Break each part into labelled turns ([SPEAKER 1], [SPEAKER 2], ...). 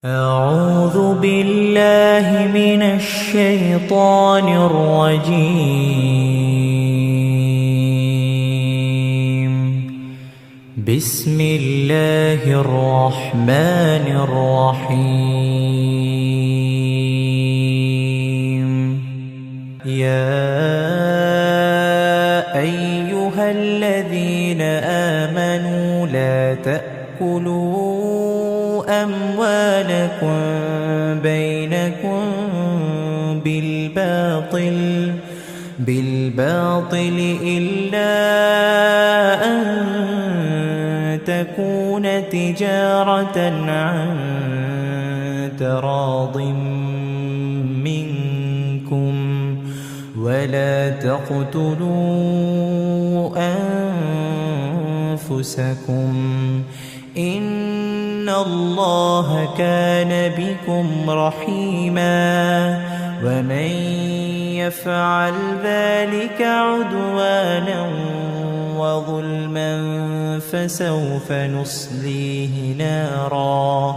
[SPEAKER 1] أعوذ بالله من الشيطان الرجيم. بسم الله الرحمن الرحيم. يا أيها الذين آمنوا لا تأكلوا أموالكم بينكم بالباطل إلا أن تكون تجارة عن تراض منكم ولا تقتلوا أنفسكم إن الله كان بكم رحيما. ومن يفعل ذلك عدوانا وظلما فسوف نصليه نارا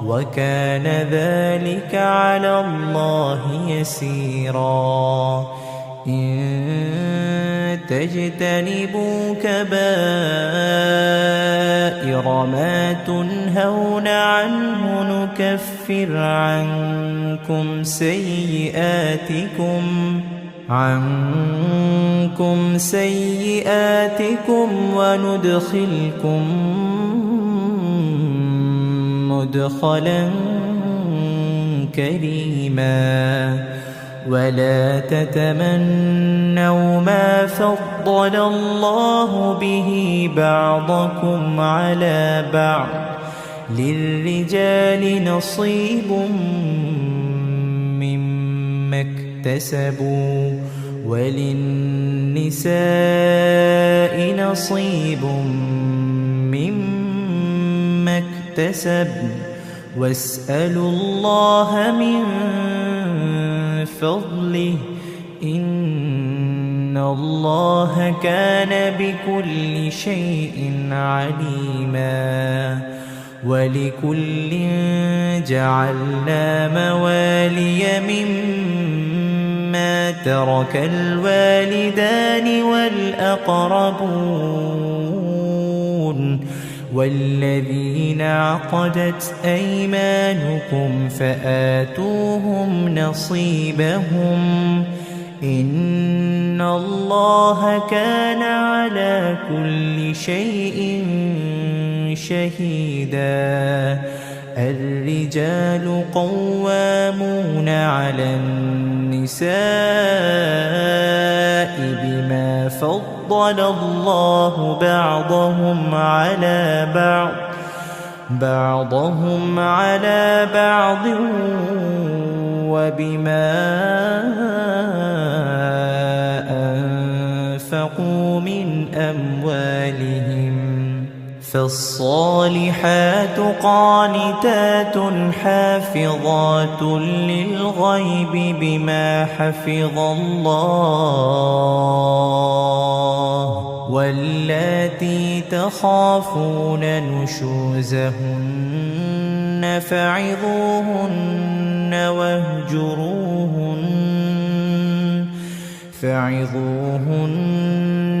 [SPEAKER 1] وكان ذلك على الله يسيرا. إن تجتنبوا كبائر ما تنهون عنه نكفر عنكم سيئاتكم وندخلكم مدخلا كريما. ولا تتمنوا ما فضل الله به بعضكم على بعض للرجال نصيب مما اكتسبوا وللنساء نصيب مما اكتسبن واسألوا الله من فضله إن الله كان بكل شيء عليما. ولكل جعلنا موالي مما ترك الوالدان والأقربون والذين عقدت أيمانكم فآتوهم نصيبهم إن الله كان على كل شيء شهيدا. الرجال قوامون على النساء بما فضل الله بعضهم على بعض وبما أنفقوا من أموالهم. فالصالحات قانتات حافظات للغيب بما حفظ الله. واللاتي تخافون نشوزهن فعظوهن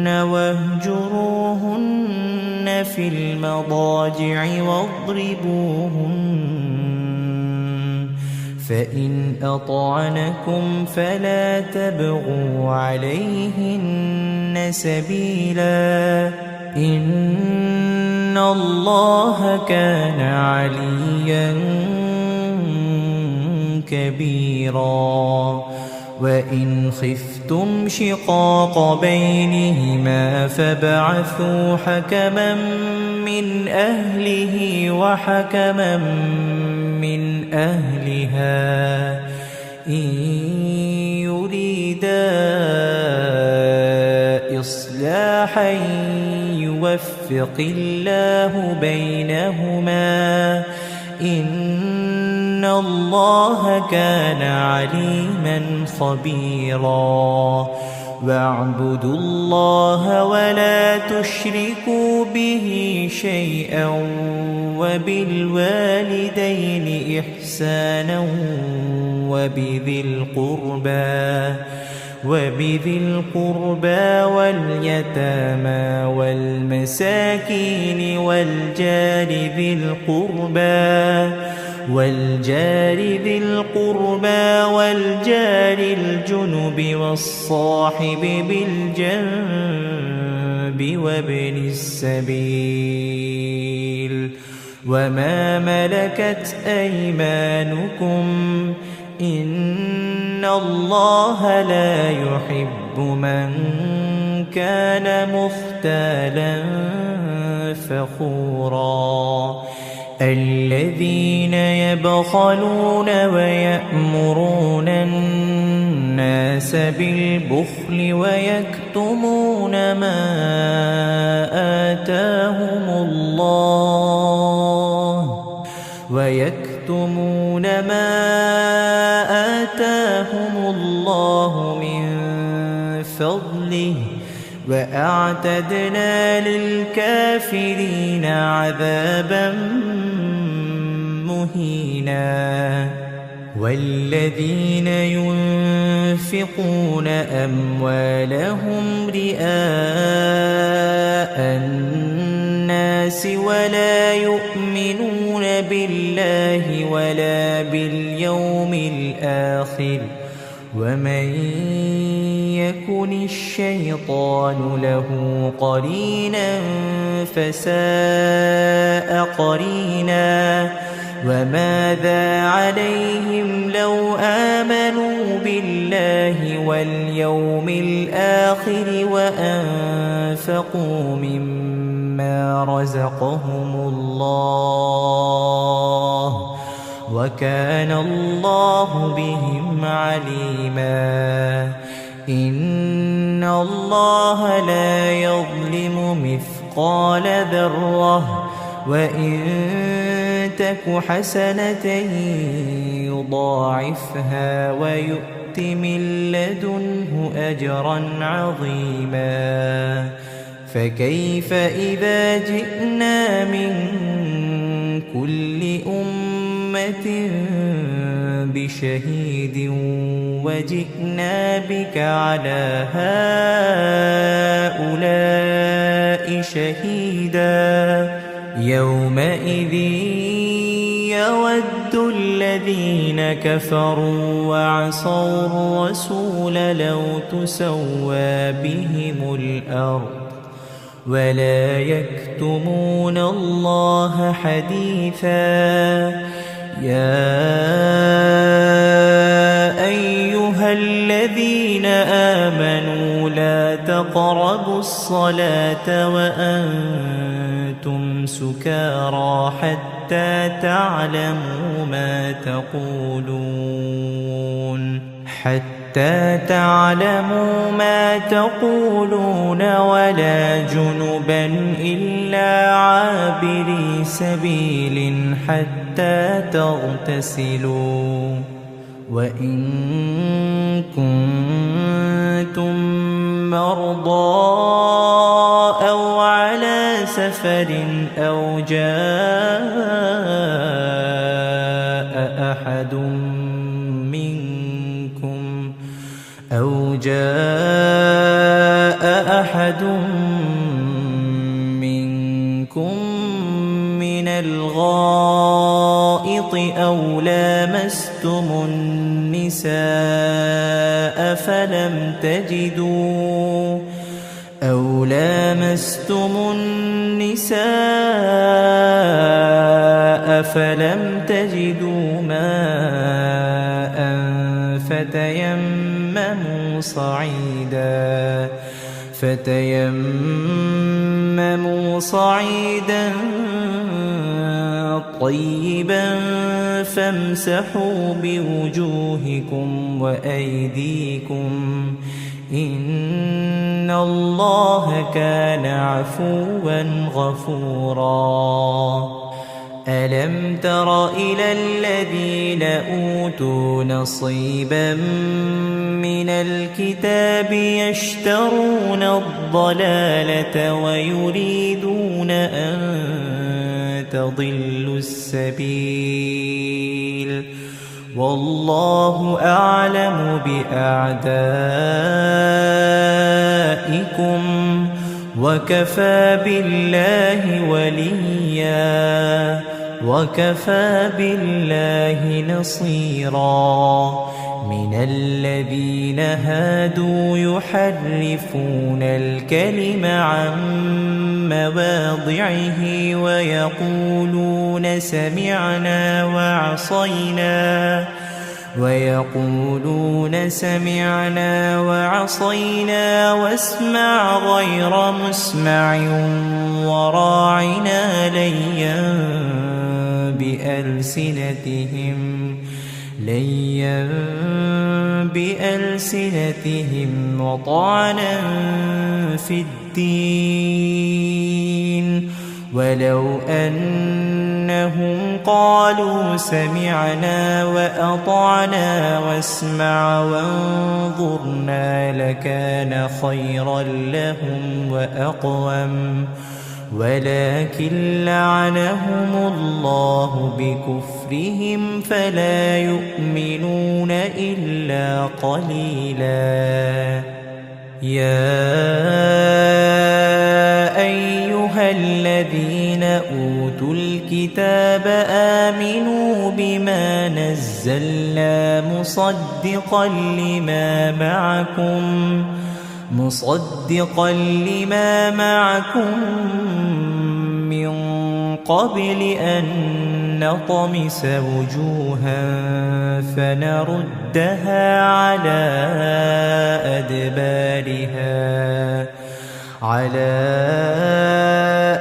[SPEAKER 1] واهجروهن في المضاجع واضربوهن. فإن أطعنكم فلا تبغوا عليهن سبيلا إن الله كان عليا كبيرا. وإن خفتم شقاق بينهما فابعثوا حكما من أهله وحكما من أهلها إن يريدا إصلاحا يوفق الله بينهما إن الله كان عليما خبيرا. واعبدوا الله ولا تشركوا به شيئا وبالوالدين إحسانا وبذي القربى واليتامى والمساكين والجار ذي القربى والجار الجنب والصاحب بالجنب وابن السبيل وما ملكت أيمانكم إن الله لا يحب من كان مختالا فخورا الذين يبخلون ويأمرون الناس بالبخل ويكتمون ما آتاهم الله من فضله وأعتدنا للكافرين عذابا مهينا والذين ينفقون أموالهم رئاء الناس ولا يؤمنون بالله ولا باليوم الآخر ومن يكن الشيطان له قرينا فساء قرينا وماذا عليهم لو آمنوا بالله واليوم الآخر وأنفقوا مما رزقهم الله وكان الله بهم عليما إن الله لا يظلم مثقال ذرة وإن تك حسنة يضاعفها ويؤت من لدنه أجرا عظيما فكيف إذا جئنا من كل أمة بشهيد وجئنا بك على هؤلاء شهيدا يومئذ يود الذين كفروا وعصوا الرسول لو تسوى بهم الأرض ولا يكتمون الله حديثا يا أيها الذين آمنوا لا تقربوا الصلاة وأنتم سكارى حتى تعلموا ما تقولون ولا جنبا إلا عابري سبيل حتى تغتسلوا وإن كنتم مرضى أو على سفر أو جاء أحد منكم من الغائط أو لامستم النساء فلم تجدوا ماء فتيمموا صعيدا طيبا فامسحوا بوجوهكم وأيديكم إن الله كان عفوا غفورا ألم تر إلى الذين أوتوا نصيبا من الكتاب يشترون الضلالة ويريدون أن تضلوا السبيل والله أعلم بأعدائكم وكفى بالله وليا وكفى بالله نصيرا من الذين هادوا يحرفون الكلم عن مواضعه ويقولون سمعنا وعصينا واسمع غير مسمع وراعنا ليا بألسنتهم وطعنا في الدين ولو أنهم قالوا سمعنا وأطعنا واسمع وانظرنا لكان خيرا لهم وأقوم ولكن لعنهم الله بكفرهم فلا يؤمنون إلا قليلا يا أيها الذين أوتوا الكتاب آمنوا بما نزلنا مصدقا لما معكم من قبل أن نطمس وجوها فنردها على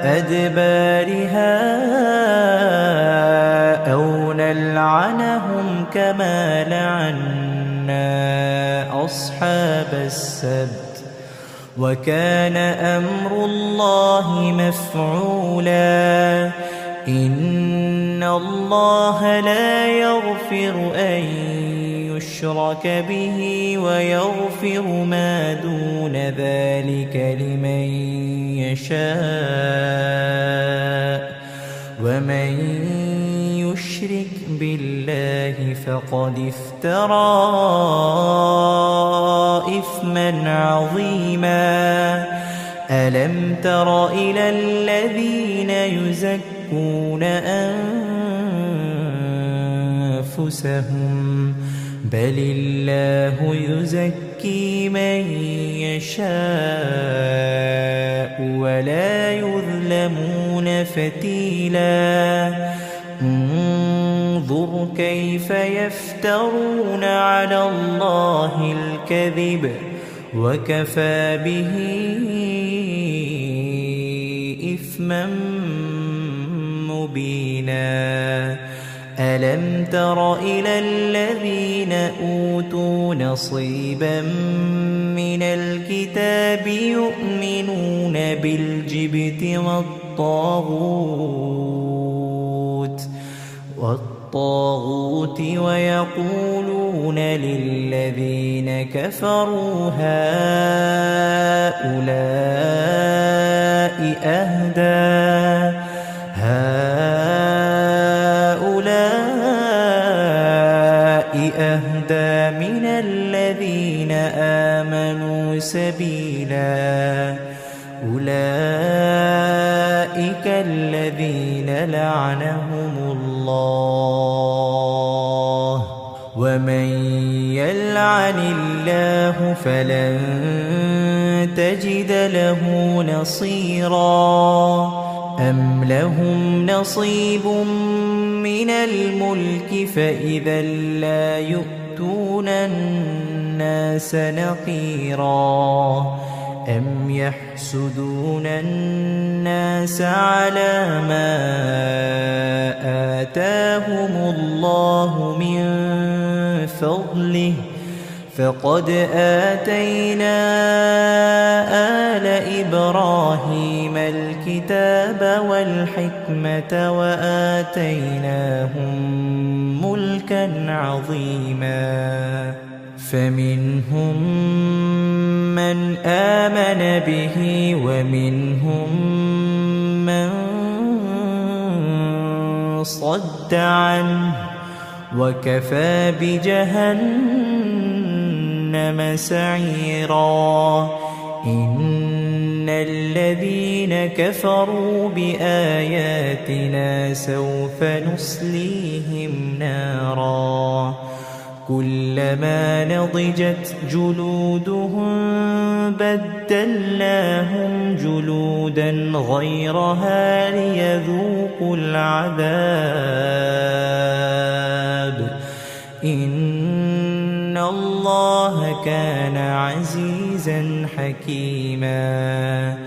[SPEAKER 1] أدبارها أو نلعنهم كما لعنا أصحاب السبت وكان أمر الله مفعولا إن الله لا يغفر أن يشرك به ويغفر ما دون ذلك لمن يشاء ومن يشرك بالله فقد افترى إثما عظيما ألم تر إلى الذين يزكون أنفسهم بل الله يزكي من يشاء ولا يظلمون فتيلا انظر كيف يفترون على الله الكذب وكفى به إثما مبينا ألم تر إلى الذين أوتوا نصيبا من الكتاب يؤمنون بالجبت والطاغوت ويقولون للذين كفروا هؤلاء أهدى من الذين آمنوا سبيلا أولئك الذين لعنهم الله ومن يلعن الله فلن تجد له نصيرا أم لهم نصيب من الملك فإذا لا يؤتون الناس نقيرا أم يحسدون الناس على ما آتاهم الله من فضله فقد آتينا آل إبراهيم الكتاب والحكمة وآتيناهم ملكا عظيما فمنهم من آمن به ومنهم من صد عنه وكفى بجهنم سعيرا إن الذين كفروا بآياتنا سوف نصليهم نارا كلما نضجت جلودهم بدلناهم جلودا غيرها ليذوقوا العذاب إن الله كان عزيزا حكيما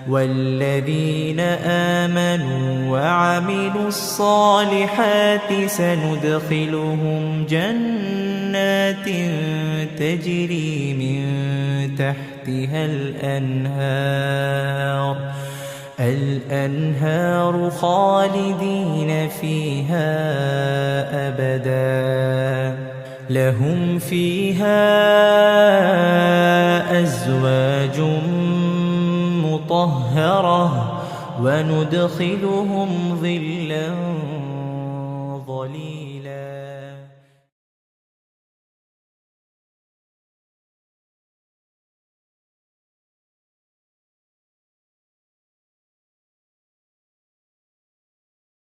[SPEAKER 1] والذين آمنوا وعملوا الصالحات سندخلهم جنات تجري من تحتها الأنهار خالدين فيها أبدا لهم فيها أزواج مطهرة وندخلهم ظلا ظليلا